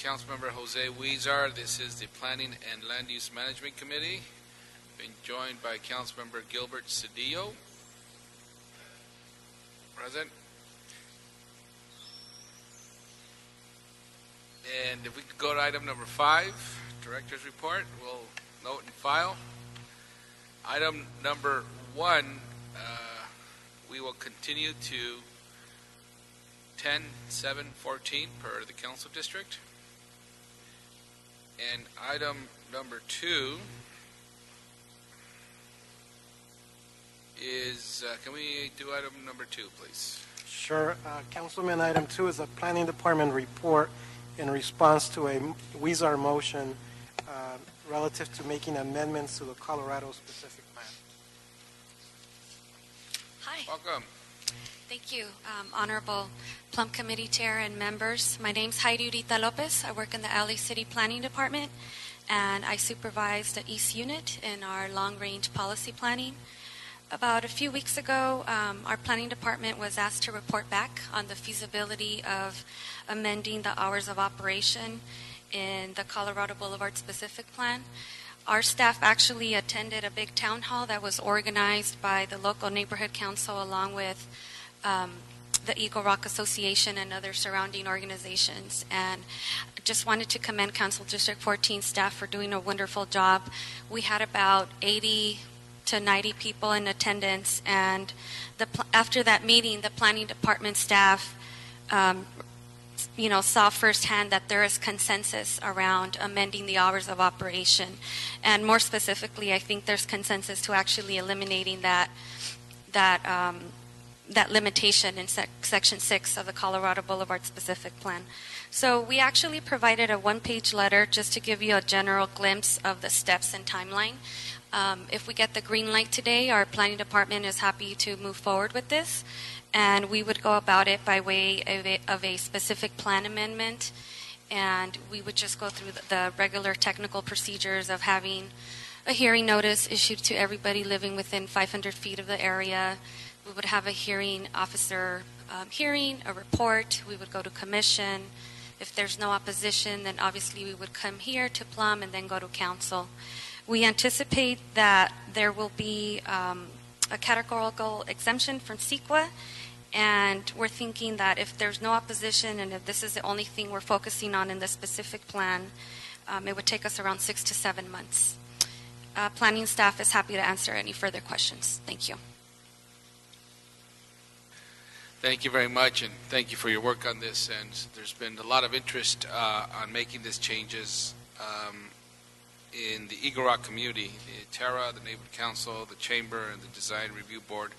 Councilmember Jose Huizar. This is the Planning and Land Use Management Committee. Been joined by Councilmember Gilbert Cedillo. Present. And if we could go to item number 5, Director's Report, we'll note and file. Item number 1, we will continue to 10-7-14 per the Council District. And item number 2 is, can we do item number 2, please? Sure. Councilman, item 2 is a Planning Department report in response to a Huizar motion relative to making amendments to the Colorado specific plan. Hi. Welcome. Thank you, Honorable Plum Committee Chair and members. My name's Heidi Urita Lopez. I work in the LA City Planning Department, and I supervise the East Unit in our long-range policy planning. About a few weeks ago, our planning department was asked to report back on the feasibility of amending the hours of operation in the Colorado Boulevard specific plan. Our staff actually attended a big town hall that was organized by the local neighborhood council along with the Eagle Rock Association and other surrounding organizations. And just wanted to commend Council District 14 staff for doing a wonderful job. We had about 80 to 90 people in attendance, and after that meeting, the planning department staff saw firsthand that there is consensus around amending the hours of operation. And more specifically, I think there's consensus to actually eliminating that limitation in Section 6 of the Colorado Boulevard specific plan. So we actually provided a one-page letter just to give you a general glimpse of the steps and timeline. If we get the green light today, our planning department is happy to move forward with this, and we would go about it by way of a specific plan amendment, and we would just go through the regular technical procedures of having a hearing notice issued to everybody living within 500 feet of the area. We would have a hearing officer hearing, a report. We would go to commission. If there's no opposition, then obviously we would come here to Plum and then go to council. We anticipate that there will be a categorical exemption from CEQA, and we're thinking that if there's no opposition and if this is the only thing we're focusing on in the specific plan, it would take us around 6 to 7 months. Planning staff is happy to answer any further questions. Thank you. Thank you very much, and thank you for your work on this. And there's been a lot of interest on making these changes in the Eagle Rock community. The Terra, the Neighborhood Council, the Chamber, and the Design Review Board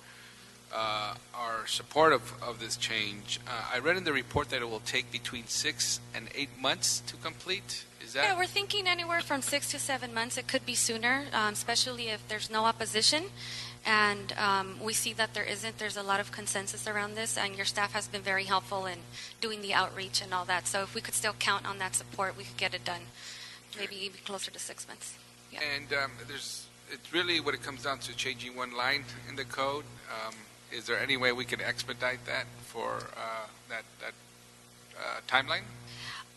are supportive of this change. I read in the report that it will take between 6 and 8 months to complete. Is that? Yeah, we're thinking anywhere from 6 to 7 months. It could be sooner, especially if there's no opposition. And we see that there's a lot of consensus around this, and your staff has been very helpful in doing the outreach and all that. So if we could still count on that support, we could get it done maybe even closer to 6 months. Yeah. And it's really what it comes down to, changing one line in the code. Is there any way we could expedite that for that timeline?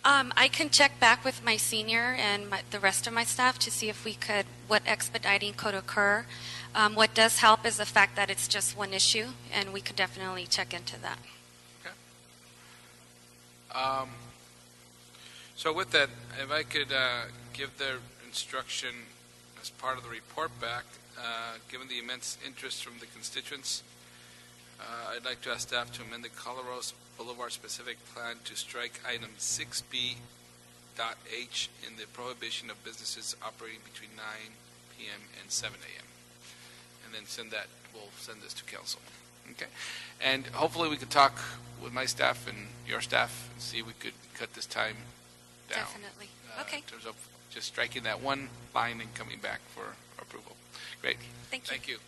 I can check back with my senior and the rest of my staff to see if what expediting could occur. What does help is the fact that it's just one issue, and we could definitely check into that. Okay. So with that, if I could give the instruction as part of the report back, given the immense interest from the constituents, I'd like to ask staff to amend the Colorado Boulevard specific plan to strike item 6B.H in the prohibition of businesses operating between 9 p.m. and 7 a.m. And then we'll send this to council. Okay. And hopefully we could talk with my staff and your staff and see if we could cut this time down. Definitely. Okay. In terms of just striking that one line and coming back for approval. Great. Thank you. Thank you.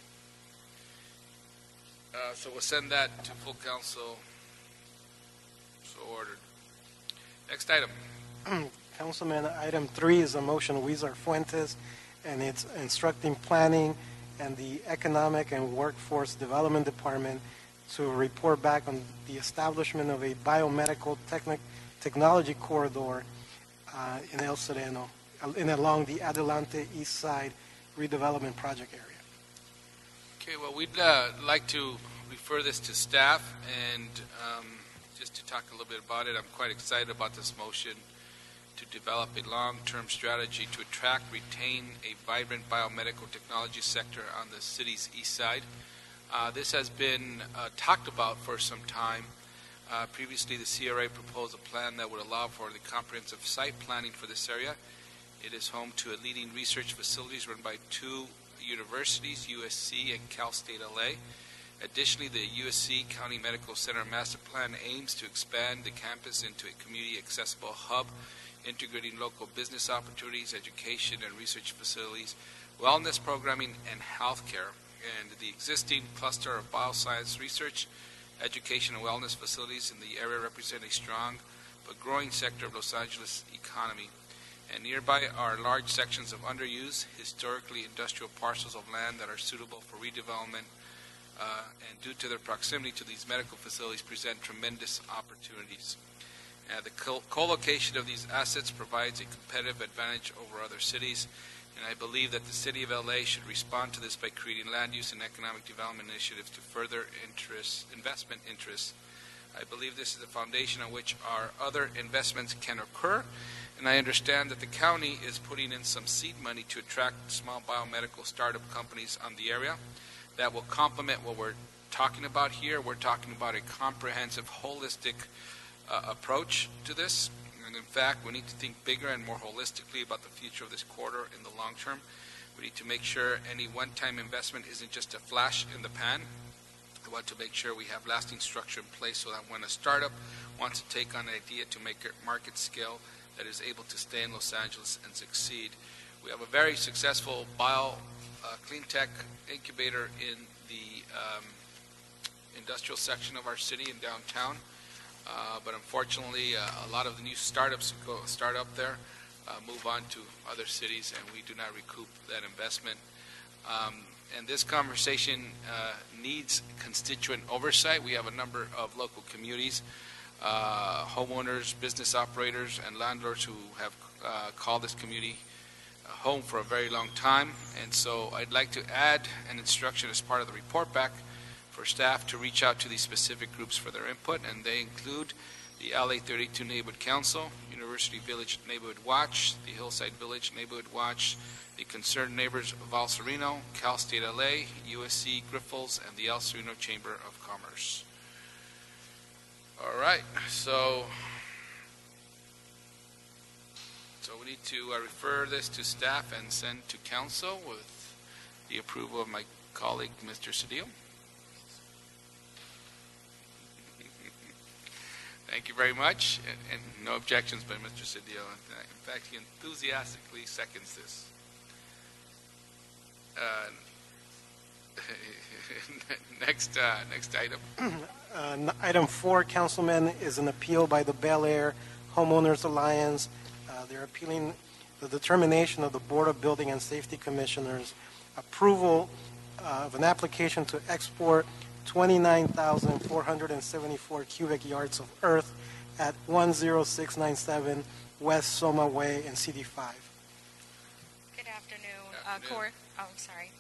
So we'll send that to full council. So ordered. Next item. Councilman, item 3 is a motion Huizar Fuentes, and it's instructing planning and the Economic and Workforce Development Department to report back on the establishment of a biomedical technology corridor in El Sereno, and along the Adelante East Side redevelopment project area. Okay, well, we'd like to refer this to staff, and just to talk a little bit about it, I'm quite excited about this motion to develop a long-term strategy to attract, retain a vibrant biomedical technology sector on the city's east side. This has been talked about for some time. Previously, the CRA proposed a plan that would allow for the comprehensive site planning for this area. It is home to a leading research facilities run by two universities, USC and Cal State LA. Additionally, the USC County Medical Center Master Plan aims to expand the campus into a community-accessible hub, integrating local business opportunities, education and research facilities, wellness programming, and healthcare. And the existing cluster of bioscience research, education, and wellness facilities in the area represent a strong but growing sector of Los Angeles economy. And nearby are large sections of underused, historically industrial parcels of land that are suitable for redevelopment, and due to their proximity to these medical facilities present tremendous opportunities. The co-location of these assets provides a competitive advantage over other cities, and I believe that the City of LA should respond to this by creating land use and economic development initiatives to further investment interests. I believe this is the foundation on which our other investments can occur, and I understand that the county is putting in some seed money to attract small biomedical startup companies on the area that will complement what we're talking about here. We're talking about a comprehensive, holistic approach to this. And in fact, we need to think bigger and more holistically about the future of this corridor in the long term. We need to make sure any one-time investment isn't just a flash in the pan. We want to make sure we have lasting structure in place so that when a startup wants to take on an idea to make it market scale, that is able to stay in Los Angeles and succeed. We have a very successful clean tech incubator in the industrial section of our city in downtown. But unfortunately, a lot of the new startups start up there, move on to other cities, and we do not recoup that investment. And this conversation needs constituent oversight. We have a number of local communities, homeowners, business operators, and landlords who have called this community home for a very long time. And so I'd like to add an instruction as part of the report back for staff to reach out to these specific groups for their input, and they include the LA 32 Neighborhood Council, University Village Neighborhood Watch, the Hillside Village Neighborhood Watch, the Concerned Neighbors of El Sereno, Cal State LA, USC Grifols, and the El Sereno Chamber of Commerce. All right, so we need to refer this to staff and send to council with the approval of my colleague, Mr. Cedillo. Thank you very much, and no objections by Mr. Cedillo. In fact, he enthusiastically seconds this. Next item. Item 4, Councilman, is an appeal by the Bel Air Homeowners Alliance. They're appealing the determination of the Board of Building and Safety Commissioners approval of an application to export 29,474 cubic yards of earth at 10697 West Soma Way in CD5. Good afternoon.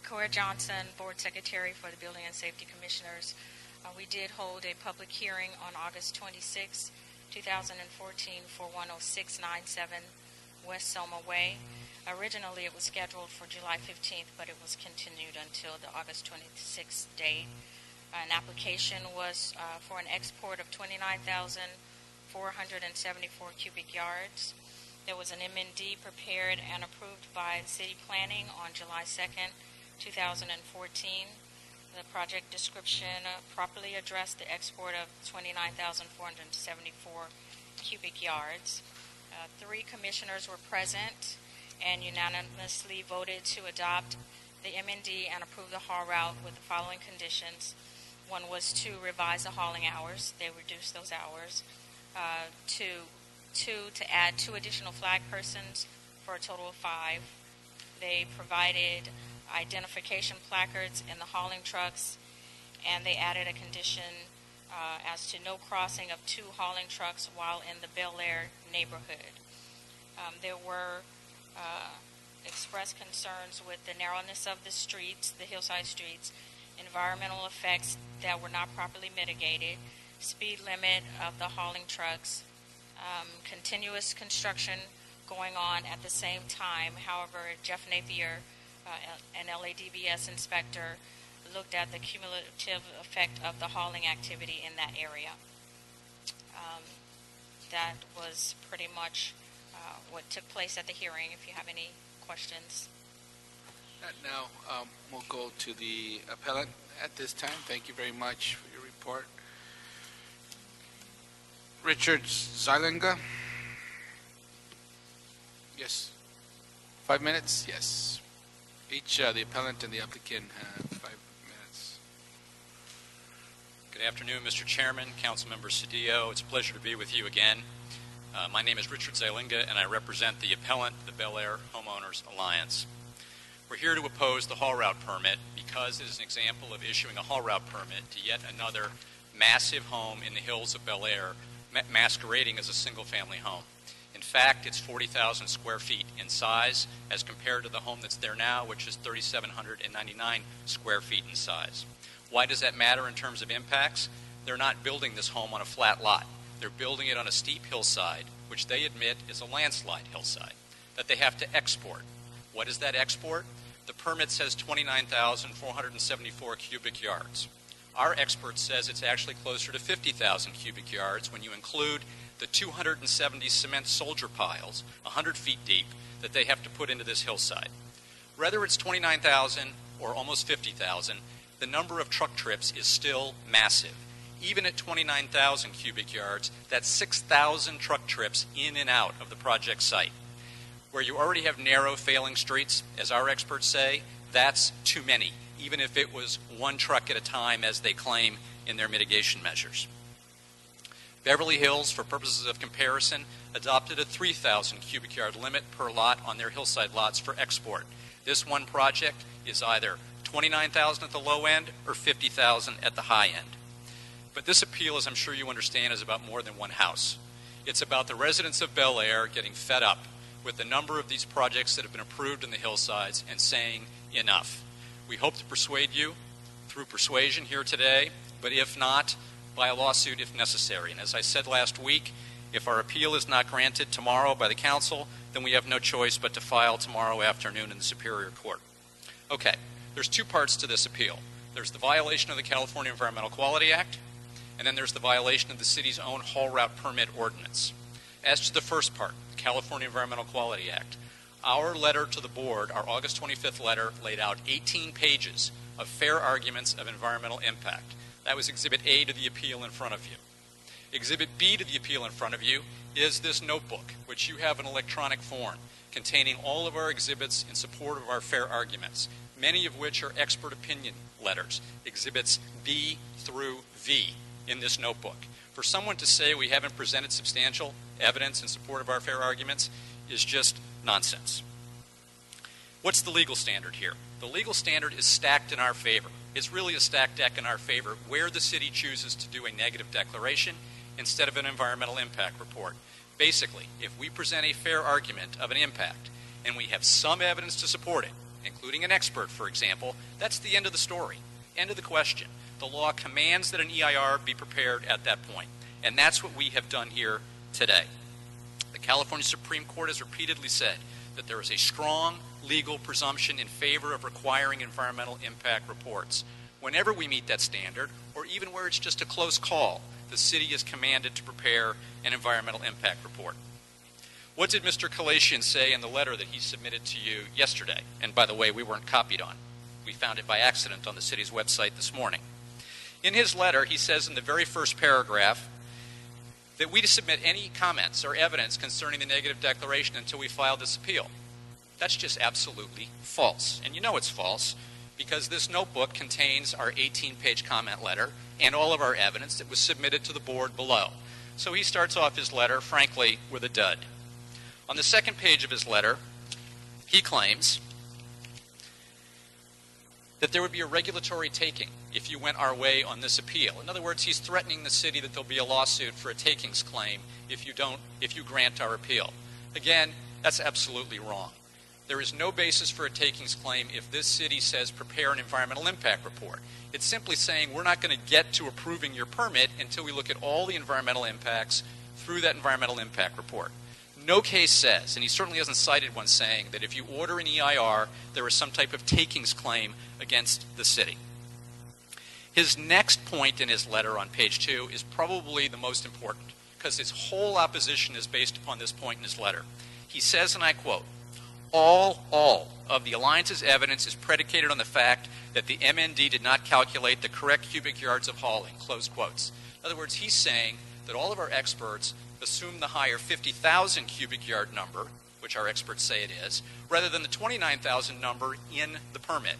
Cora Johnson, Board Secretary for the Building and Safety Commissioners. We did hold a public hearing on August 26, 2014 for 10697 West Soma Way. Originally, it was scheduled for July 15th, but it was continued until the August 26th date. An application was for an export of 29,474 cubic yards. There was an MND prepared and approved by City Planning on July 2nd, 2014. The project description properly addressed the export of 29,474 cubic yards. 3 commissioners were present and unanimously voted to adopt the MND and approve the haul route with the following conditions. One was to revise the hauling hours. They reduced those hours. To add 2 additional flag persons for a total of 5. They provided identification placards in the hauling trucks, and they added a condition as to no crossing of 2 hauling trucks while in the Bel Air neighborhood. There were expressed concerns with the narrowness of the streets, the hillside streets, environmental effects that were not properly mitigated, speed limit of the hauling trucks, continuous construction going on at the same time. However, Jeff Napier, an LADBS inspector, looked at the cumulative effect of the hauling activity in that area. That was pretty much what took place at the hearing. If you have any questions. Now, we'll go to the appellant at this time. Thank you very much for your report. Richard Zeilinga? Yes. 5 minutes? Yes. Each, the appellant and the applicant have 5 minutes. Good afternoon, Mr. Chairman, Councilmember Cedillo. It's a pleasure to be with you again. My name is Richard Zeilinga, and I represent the appellant, the Bel Air Homeowners Alliance. We're here to oppose the haul route permit because it is an example of issuing a haul route permit to yet another massive home in the hills of Bel Air, masquerading as a single-family home. In fact, it's 40,000 square feet in size as compared to the home that's there now, which is 3,799 square feet in size. Why does that matter in terms of impacts? They're not building this home on a flat lot. They're building it on a steep hillside, which they admit is a landslide hillside, that they have to export. What is that export? The permit says 29,474 cubic yards. Our expert says it's actually closer to 50,000 cubic yards when you include the 270 cement soldier piles, 100 feet deep, that they have to put into this hillside. Whether it's 29,000 or almost 50,000, the number of truck trips is still massive. Even at 29,000 cubic yards, that's 6,000 truck trips in and out of the project site. Where you already have narrow, failing streets, as our experts say, that's too many, even if it was one truck at a time, as they claim in their mitigation measures. Beverly Hills, for purposes of comparison, adopted a 3,000 cubic yard limit per lot on their hillside lots for export. This one project is either 29,000 at the low end or 50,000 at the high end. But this appeal, as I'm sure you understand, is about more than one house. It's about the residents of Bel Air getting fed up with the number of these projects that have been approved in the hillsides and saying enough. We hope to persuade you through persuasion here today, but if not, by a lawsuit if necessary. And as I said last week, if our appeal is not granted tomorrow by the council, then we have no choice but to file tomorrow afternoon in the Superior Court. Okay, there's two parts to this appeal. There's the violation of the California Environmental Quality Act, and then there's the violation of the city's own haul route permit ordinance. As to the first part, the California Environmental Quality Act, our letter to the board, our August 25th letter, laid out 18 pages of fair arguments of environmental impact. That was Exhibit A to the appeal in front of you. Exhibit B to the appeal in front of you is this notebook, which you have in electronic form, containing all of our exhibits in support of our fair arguments, many of which are expert opinion letters, Exhibits B through V in this notebook. For someone to say we haven't presented substantial evidence in support of our fair arguments is just nonsense. What's the legal standard here? The legal standard is stacked in our favor. It's really a stacked deck in our favor where the city chooses to do a negative declaration instead of an environmental impact report. Basically, if we present a fair argument of an impact and we have some evidence to support it, including an expert, for example, that's the end of the story, end of the question. The law commands that an EIR be prepared at that point, and that's what we have done here today. The California Supreme Court has repeatedly said that there is a strong legal presumption in favor of requiring environmental impact reports. Whenever we meet that standard, or even where it's just a close call, the city is commanded to prepare an environmental impact report. What did Mr. Kalachian say in the letter that he submitted to you yesterday? And by the way, we weren't copied on. We found it by accident on the city's website this morning. In his letter, he says in the very first paragraph that we to submit any comments or evidence concerning the negative declaration until we file this appeal. That's just absolutely false. And you know it's false because this notebook contains our 18-page comment letter and all of our evidence that was submitted to the board below. So he starts off his letter, frankly, with a dud. On the second page of his letter, he claims that there would be a regulatory taking if you went our way on this appeal. In other words, he's threatening the city that there'll be a lawsuit for a takings claim if you grant our appeal. Again, That's absolutely wrong. There is no basis for a takings claim if this city says prepare an environmental impact report. It's simply saying we're not going to get to approving your permit until we look at all the environmental impacts through that environmental impact report. No case says, and he certainly hasn't cited one saying, that if you order an EIR, there is some type of takings claim against the city. His next point in his letter on page 2 is probably the most important, because his whole opposition is based upon this point in his letter. He says, and I quote, all of the Alliance's evidence is predicated on the fact that the MND did not calculate the correct cubic yards of hauling, close quotes. In other words, he's saying that all of our experts assume the higher 50,000 cubic yard number, which our experts say it is, rather than the 29,000 number in the permit.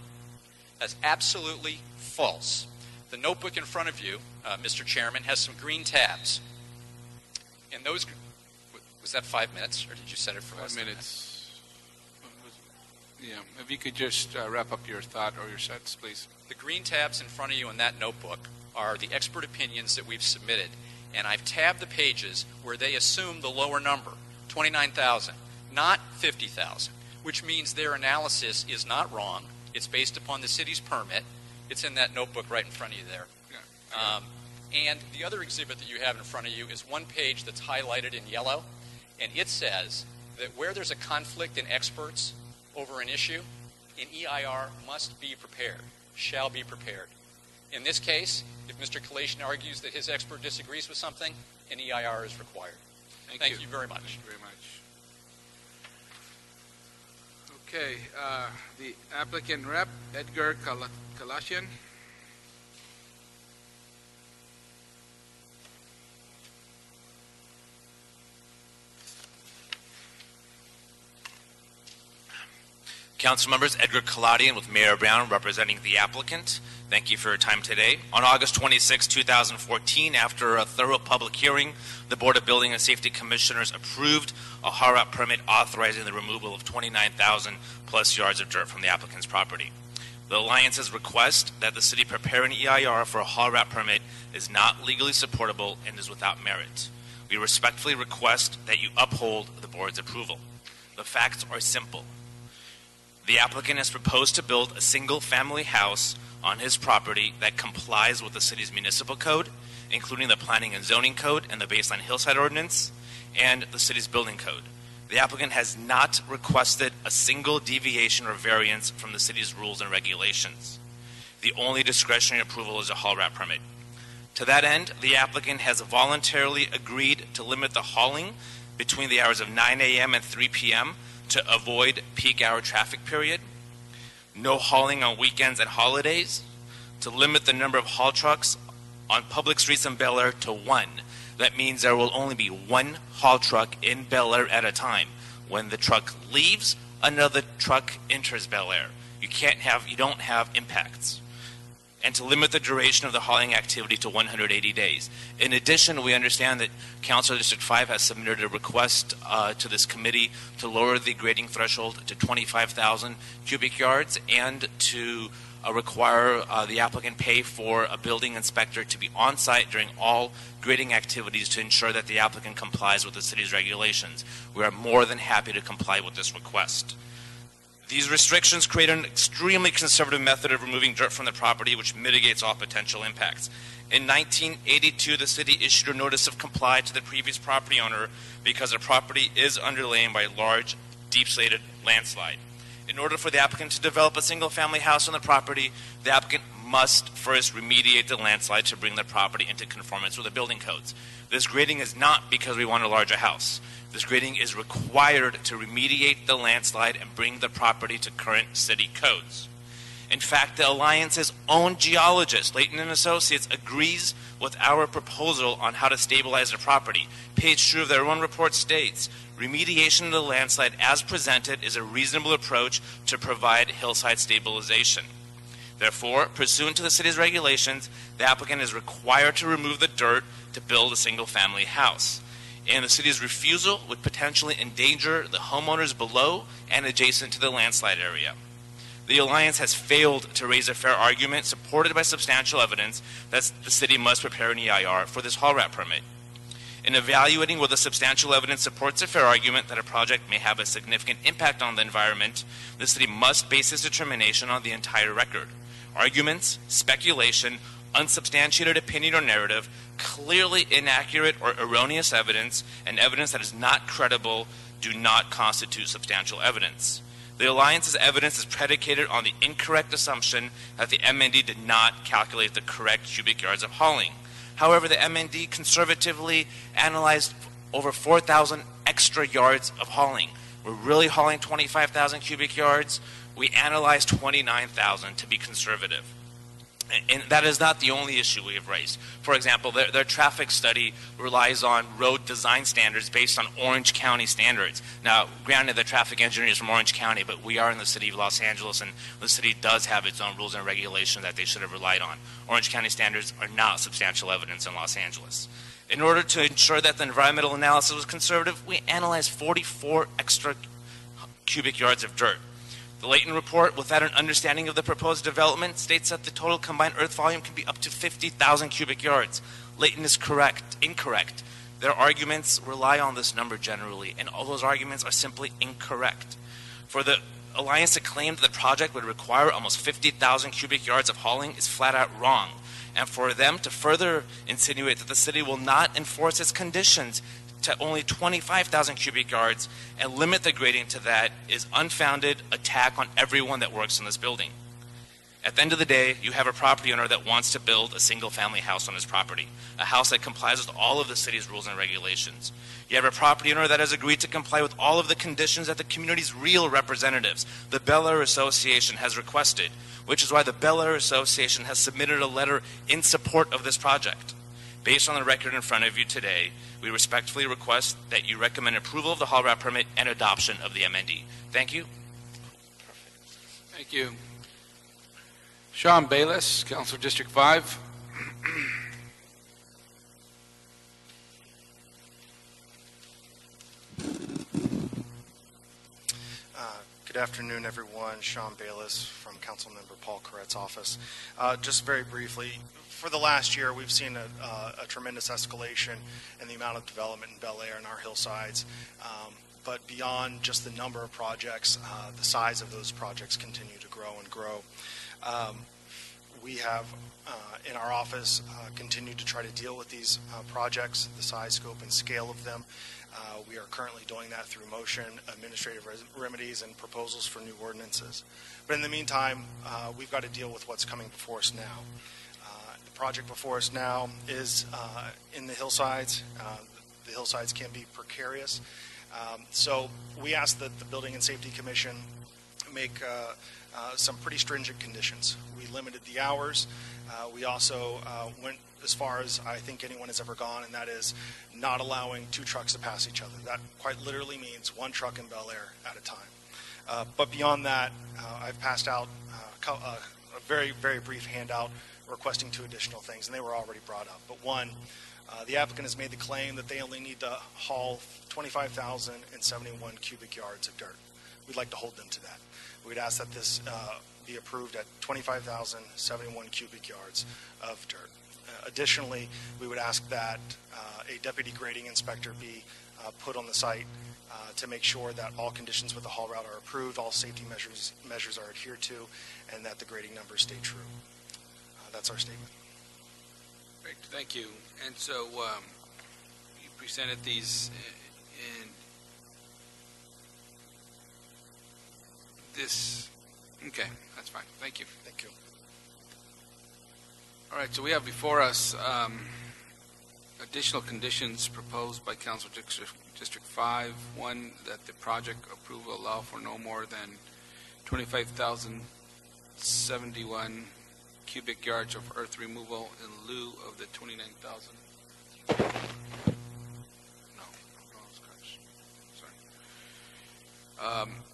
That's absolutely false. The notebook in front of you, Mr. Chairman, has some green tabs. And those, was that 5 minutes, or did you set it for 5 minutes. Yeah, if you could just wrap up your thought or your sentence, please. The green tabs in front of you in that notebook are the expert opinions that we've submitted. And I've tabbed the pages where they assume the lower number, 29,000, not 50,000, which means their analysis is not wrong. It's based upon the city's permit. It's in that notebook right in front of you there. Yeah. And the other exhibit that you have in front of you is one page that's highlighted in yellow, and it says that where there's a conflict in experts over an issue, an EIR must be prepared, shall be prepared. In this case, if Mr. Kalation argues that his expert disagrees with something, an EIR is required. Thank you very much. Thank you very much. Okay, the applicant rep, Edgar Kalasian. Council members, Edgar Kaladian with Mayor Brown representing the applicant. Thank you for your time today. On August 26, 2014, after a thorough public hearing, the Board of Building and Safety Commissioners approved a HARAP permit authorizing the removal of 29,000 plus yards of dirt from the applicant's property. The Alliance's request that the city prepare an EIR for a HARAP permit is not legally supportable and is without merit. We respectfully request that you uphold the board's approval. The facts are simple. The applicant has proposed to build a single-family house on his property that complies with the city's municipal code, including the Planning and Zoning Code and the Baseline Hillside Ordinance, and the city's building code. The applicant has not requested a single deviation or variance from the city's rules and regulations. The only discretionary approval is a HARAP permit. To that end, the applicant has voluntarily agreed to limit the hauling between the hours of 9 a.m. and 3 p.m. to avoid peak hour traffic period, no hauling on weekends and holidays, to limit the number of haul trucks on public streets in Bel Air to 1. That means there will only be one haul truck in Bel Air at a time. When the truck leaves, another truck enters Bel Air. You don't have impacts. And to limit the duration of the hauling activity to 180 days. In addition, we understand that Council District 5 has submitted a request to this committee to lower the grading threshold to 25,000 cubic yards and to require the applicant pay for a building inspector to be on site during all grading activities to ensure that the applicant complies with the city's regulations. We are more than happy to comply with this request. These restrictions create an extremely conservative method of removing dirt from the property, which mitigates all potential impacts. In 1982, the city issued a notice of comply to the previous property owner because the property is underlain by a large, deep-slated landslide. In order for the applicant to develop a single-family house on the property, the applicant must first remediate the landslide to bring the property into conformance with the building codes. This grading is not because we want a larger house. This grading is required to remediate the landslide and bring the property to current city codes. In fact, the Alliance's own geologist, Layton & Associates, agrees with our proposal on how to stabilize the property. Page 2 of their own report states, remediation of the landslide as presented is a reasonable approach to provide hillside stabilization. Therefore, pursuant to the city's regulations, the applicant is required to remove the dirt to build a single-family house. And the city's refusal would potentially endanger the homeowners below and adjacent to the landslide area. The Alliance has failed to raise a fair argument supported by substantial evidence that the city must prepare an EIR for this HARAP permit. In evaluating whether substantial evidence supports a fair argument that a project may have a significant impact on the environment, the city must base its determination on the entire record. Arguments, speculation, unsubstantiated opinion or narrative, clearly inaccurate or erroneous evidence, and evidence that is not credible do not constitute substantial evidence. The Alliance's evidence is predicated on the incorrect assumption that the MND did not calculate the correct cubic yards of hauling. However, the MND conservatively analyzed over 4,000 extra yards of hauling. We're really hauling 25,000 cubic yards. We analyzed 29,000 to be conservative. And that is not the only issue we have raised. For example, their traffic study relies on road design standards based on Orange County standards. Now, granted, the traffic engineer is from Orange County, but we are in the city of Los Angeles, and the city does have its own rules and regulations that they should have relied on. Orange County standards are not substantial evidence in Los Angeles. In order to ensure that the environmental analysis was conservative, we analyzed 44 extra cubic yards of dirt. The Layton report, without an understanding of the proposed development, states that the total combined earth volume can be up to 50,000 cubic yards. Layton is incorrect. Their arguments rely on this number generally, and all those arguments are simply incorrect. For the Alliance to claim that the project would require almost 50,000 cubic yards of hauling is flat out wrong. And for them to further insinuate that the city will not enforce its conditions to only 25,000 cubic yards and limit the grading to that is unfounded attack on everyone that works in this building. At the end of the day, you have a property owner that wants to build a single-family house on his property, a house that complies with all of the city's rules and regulations. You have a property owner that has agreed to comply with all of the conditions that the community's real representatives, the Bel Air Association, has requested, which is why the Bel Air Association has submitted a letter in support of this project. Based on the record in front of you today, we respectfully request that you recommend approval of the haul route permit and adoption of the MND. Thank you. Thank you. Sean Bayless, Council District 5. Good afternoon, everyone. Sean Bayless from Councilmember Paul Corrett's office. Just very briefly, for the last year, we've seen a tremendous escalation in the amount of development in Bel Air and our hillsides. But beyond just the number of projects, the size of those projects continue to grow and grow. We have, in our office, continued to try to deal with these projects, the size, scope, and scale of them. We are currently doing that through motion, administrative remedies, and proposals for new ordinances. But in the meantime, we've got to deal with what's coming before us now. The project before us now is in the hillsides. The hillsides can be precarious. So we ask that the Building and Safety Commission make some pretty stringent conditions. We limited the hours. We also went as far as I think anyone has ever gone, and that is not allowing two trucks to pass each other. That quite literally means one truck in Bel Air at a time. But beyond that, I've passed out a very, very brief handout requesting two additional things, and they were already brought up. But one, the applicant has made the claim that they only need to haul 25,071 cubic yards of dirt. We'd like to hold them to that. We'd ask that this be approved at 25,071 cubic yards of dirt. Additionally, we would ask that a deputy grading inspector be put on the site to make sure that all conditions with the haul route are approved, all safety measures are adhered to, and that the grading numbers stay true. That's our statement. Great, thank you. And so you presented these in this. Okay, that's fine. Thank you. Thank you. All right, so we have before us additional conditions proposed by Council District 5. One, that the project approval allow for no more than 25,071 cubic yards of earth removal in lieu of the 29,000.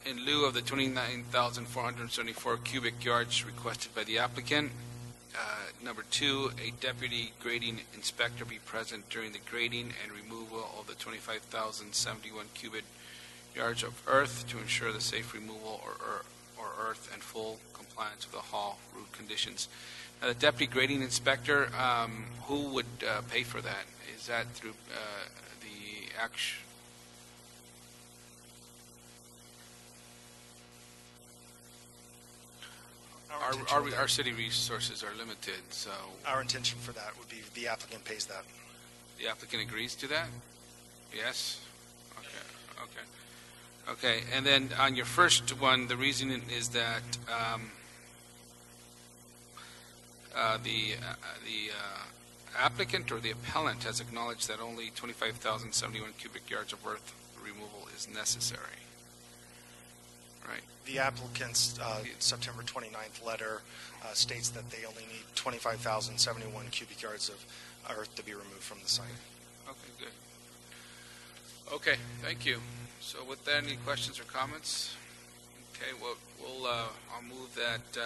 In lieu of the 29,474 cubic yards requested by the applicant. Number two, a deputy grading inspector be present during the grading and removal of the 25,071 cubic yards of earth to ensure the safe removal or earth and full compliance with the haul route conditions. Now, the deputy grading inspector, who would pay for that? Is that through the action? Our city resources are limited, so Our intention for that would be the applicant pays that. the applicant agrees to that? Yes? Okay, and then on your first one, the reasoning is that the applicant or the appellant has acknowledged that only 25,071 cubic yards of earth removal is necessary. Right. The applicant's September 29th letter states that they only need 25,071 cubic yards of earth to be removed from the site. Okay, good. Okay, thank you. So with that, any questions or comments? Okay, well, I'll move that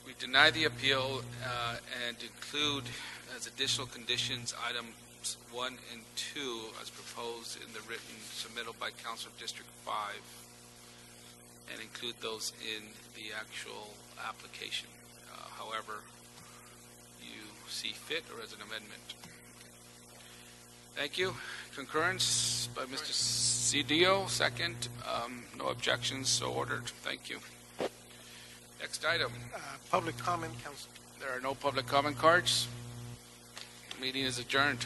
we deny the appeal and include as additional conditions items 1 and 2 as proposed in the written submittal by Council of District 5 and include those in the actual application, however you see fit or as an amendment. Thank you. Concurrence by Mr. Cedillo, second. No objections, so ordered. Thank you. Next item. Public comment, Council. There are no public comment cards. Meeting is adjourned.